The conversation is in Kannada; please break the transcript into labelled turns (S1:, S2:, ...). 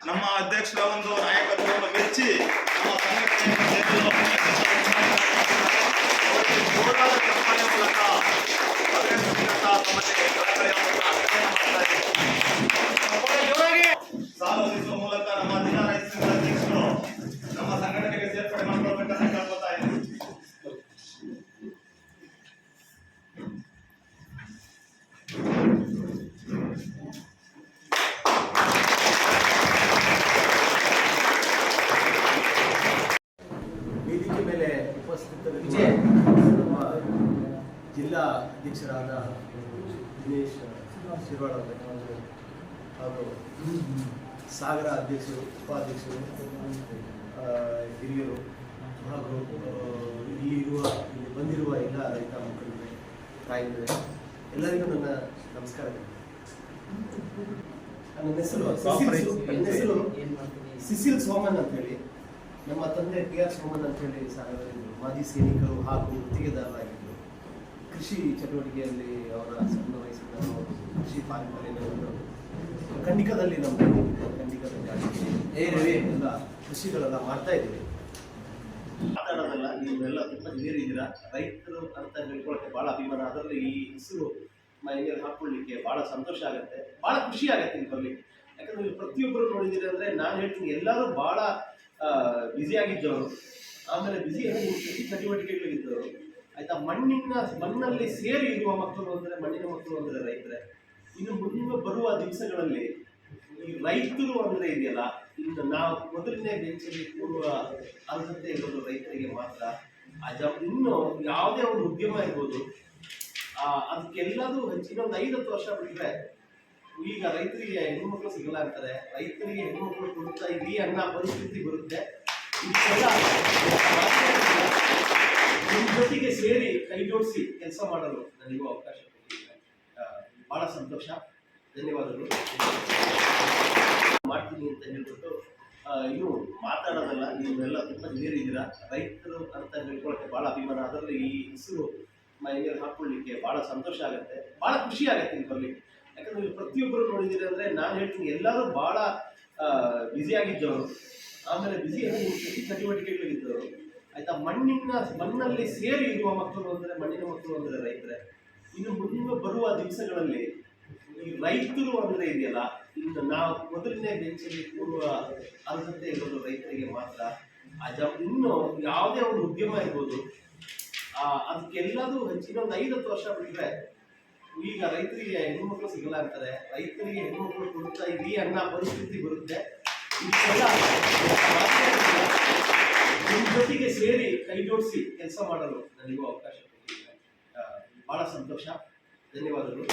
S1: ನಮ್ಮ ಅಧ್ಯಕ್ಷರ ಒಂದು ನಾಯಕತ್ವವನ್ನು ಮೆಚ್ಚಿ ನಮ್ಮ ಸಂಘಟನೆಯ ಹೋರಾಟ ಚಪ್ಪಾಳೆ ಮೂಲಕ ಸಾಲ ಹೊಂದಿಸುವ ಮೂಲಕ ನಮ್ಮ ಜಿಲ್ಲಾ ರೈತ ಸಂಘದ ಅಧ್ಯಕ್ಷರು ನಮ್ಮ ಸಂಘಟನೆಗೆ ಸೇರ್ಪಡೆ ಮಾಡಿಕೊಳ್ಬೇಕಂತ ಕೇಳ್ಕೊತಾ ಇದ್ದೀನಿ.
S2: ವೇದಿಕೆ ಮೇಲೆ ಉಪಸ್ಥಿತರಿರುವ ನಮ್ಮ ಜಿಲ್ಲಾ ಅಧ್ಯಕ್ಷರಾದ ದಿನೇಶ್ ಶಿರ್ವಾಳ ಹಾಗೂ ಸಾಗರ ಅಧ್ಯಕ್ಷರು, ಉಪಾಧ್ಯಕ್ಷರು, ಹಿರಿಯರು ಹಾಗೂ ಇಲ್ಲಿ ಬಂದಿರುವ ಎಲ್ಲ ರೈತ ಮುಖಂಡರೇ, ತಾಯಿಗಳೇ, ಎಲ್ಲರಿಗೂ ನನ್ನ ನಮಸ್ಕಾರಗಳು. ನನ್ನ ಹೆಸರು ಸಿಸಿಲ್ ಸೋಮನ್ ಅಂತ ಹೇಳಿ. ನಮ್ಮ ತಂದೆ TR ಸೋಮನ್ ಅಂತ ಹೇಳಿ ಸಾಗರದಲ್ಲಿ ಮಾಜಿ ಸೈನಿಕರು ಹಾಗೂ ಗುತ್ತಿಗೆದಾರರಾಗಿದ್ದರು. ಕೃಷಿ ಚಟುವಟಿಕೆಯಲ್ಲಿ ಅವರ ಸಣ್ಣ ವಯಸ್ಸಿನ ಕೃಷಿ ಪಾರಂಪರ್ಯ ಖಂಡಿಕದಲ್ಲಿ ನಮ್ಮ ಖಂಡಿಕದಲ್ಲಿ ಎಲ್ಲ ಕೃಷಿಗಳೆಲ್ಲ ಮಾಡ್ತಾ ಇದ್ದೀವಿ. ಮಾತಾಡೋದಲ್ಲ, ನೀವೆಲ್ಲ ತುಂಬ ಹಿರಿಯರಿದ್ದೀರಾ. ರೈತರು ಅಂತ ಹೇಳ್ಕೊಳ್ಳೋಕ್ಕೆ ಭಾಳ ಅಭಿಮಾನ. ಅದರಲ್ಲಿ ಈ ಹೆಸರು ಮನೆಯಲ್ಲಿ ಹಾಕೊಳ್ಳಿಕ್ಕೆ ಭಾಳ ಸಂತೋಷ ಆಗುತ್ತೆ, ಭಾಳ ಖುಷಿ ಆಗುತ್ತೆ ಇಲ್ಲಿ ಬರಲಿಕ್ಕೆ. ಯಾಕಂದ್ರೆ ನೀವು ಪ್ರತಿಯೊಬ್ಬರು ನೋಡಿದ್ದೀರಿ ಅಂದರೆ ನಾನು ಹೇಳ್ತೀನಿ, ಎಲ್ಲರೂ ಭಾಳ ಬ್ಯುಸಿಯಾಗಿದ್ದವರು, ಆಮೇಲೆ ಬ್ಯುಸಿಯಾಗಿ ಕೃಷಿ ಚಟುವಟಿಕೆಗಳಿದ್ದವರು ಆಯ್ತಾ. ಮಣ್ಣಲ್ಲಿ ಸೇರಿ ಇರುವ ಮಕ್ಕಳು ಅಂದರೆ, ಮಣ್ಣಿನ ಮಕ್ಕಳು ಅಂದರೆ ರೈತರೇ. ಇನ್ನು ಮುಂದೆ ಬರುವ ದಿವಸಗಳಲ್ಲಿ ಈ ರೈತರು ಅಂದರೆ ಇದೆಯಲ್ಲ, ಇನ್ನು ನಾವು ಮೊದಲನೇ ಬೆಂಚಲ್ಲಿ ಕೂರುವ ಅರ್ಹತೆ ಇರೋದು ರೈತರಿಗೆ ಮಾತ್ರ. ಇನ್ನು ಯಾವುದೇ ಒಂದು ಉದ್ಯಮ ಇರ್ಬೋದು, ಅದಕ್ಕೆಲ್ಲದೂ ಇನ್ನೊಂದು 5-10 ವರ್ಷ ಬಿಟ್ಟರೆ ಈಗ ರೈತರಿಗೆ ಹೆಣ್ಣುಮಕ್ಕಳು ಸಿಗಲ್ಲ ಅಂತಾರೆ. ರೈತರಿಗೆ ಹೆಣ್ಣುಮಕ್ಕಳು ಕೊಡ್ತಾ ಇದೀ ಅನ್ನೋ ಪರಿಸ್ಥಿತಿ ಬರುತ್ತೆ. ಇದೆಲ್ಲ ನಿಮ್ಮ ಜೊತೆಗೆ ಸೇರಿ ಕೈ ಜೋಡಿಸಿ ಕೆಲಸ ಮಾಡಲು ನನಗೂ ಅವಕಾಶ ಕೊಟ್ಟಿದ್ದಾರೆ. ಭಾಳ ಸಂತೋಷ, ಧನ್ಯವಾದಗಳು. ಮಾಡ್ತೀನಿ ಅಂತ ಹೇಳ್ಬಿಟ್ಟು ಇನ್ನು ಮಾತಾಡೋದಲ್ಲ, ನೀವೆಲ್ಲ ತುಂಬ ಹಿರಿಯರಿದ್ದೀರಾ. ರೈತರು ಅಂತ ಹೇಳ್ಕೊಳ್ಳೋಕ್ಕೆ ಭಾಳ ಅಭಿಮಾನ. ಅದರಲ್ಲಿ ಈ ಹೆಸರು ಮನೆಯಲ್ಲಿ ಹಾಕೊಳ್ಳಿಕ್ಕೆ ಭಾಳ ಸಂತೋಷ ಆಗುತ್ತೆ, ಭಾಳ ಖುಷಿ ಆಗುತ್ತೆ ಇಲ್ಲಿ ಬರಲಿಕ್ಕೆ. ಯಾಕಂದ್ರೆ ನೀವು ಪ್ರತಿಯೊಬ್ಬರು ನೋಡಿದ್ದೀರಿ ಅಂದರೆ ನಾನು ಹೇಳ್ತೀನಿ, ಎಲ್ಲರೂ ಭಾಳ ಬ್ಯುಸಿಯಾಗಿದ್ದವರು, ಆಮೇಲೆ ಬ್ಯುಸಿಯಾಗಿ ಕೃಷಿ ಚಟುವಟಿಕೆಗಳಿದ್ದವರು ಆಯ್ತಾ. ಮಣ್ಣಲ್ಲಿ ಸೇರಿ ಇರುವ ಮಕ್ಕಳು ಅಂದರೆ, ಮಣ್ಣಿನ ಮಕ್ಕಳು ಅಂದರೆ ರೈತರೇ. ಇನ್ನು ಮುಂದೆ ಬರುವ ದಿವಸಗಳಲ್ಲಿ ಈ ರೈತರು ಅಂದರೆ ಇದೆಯಲ್ಲ, ಇನ್ನು ನಾವು ಮೊದಲನೇ ಬೆಂಚಲ್ಲಿ ಕೂರುವ ಅರ್ಹತೆ ಇರೋದು ರೈತರಿಗೆ ಮಾತ್ರ. ಇನ್ನು ಯಾವುದೇ ಒಂದು ಉದ್ಯಮ ಇರ್ಬೋದು, ಅದಕ್ಕೆಲ್ಲದೂ ಇನ್ನೊಂದು 5-10 ವರ್ಷ ಬಿಟ್ಟರೆ ಈಗ ರೈತರಿಗೆ ಹೆಣ್ಣುಮಕ್ಕಳು ಸಿಗಲ್ಲ ಅಂತಾರೆ. ರೈತರಿಗೆ ಹೆಣ್ಣುಮಕ್ಕಳು ಕೊಡ್ತಾ ಇದೀ ಅನ್ನೋ ಪರಿಸ್ಥಿತಿ ಬರುತ್ತೆ. ಇದೆಲ್ಲ ನಿಮ್ಮ ಜೊತೆಗೆ ಸೇರಿ ಕೈ ಜೋಡಿಸಿ ಕೆಲಸ ಮಾಡಲು ನನಗೂ ಅವಕಾಶ ಕೊಟ್ಟಿದ್ದಾರೆ. ಭಾಳ ಸಂತೋಷ, ಧನ್ಯವಾದಗಳು.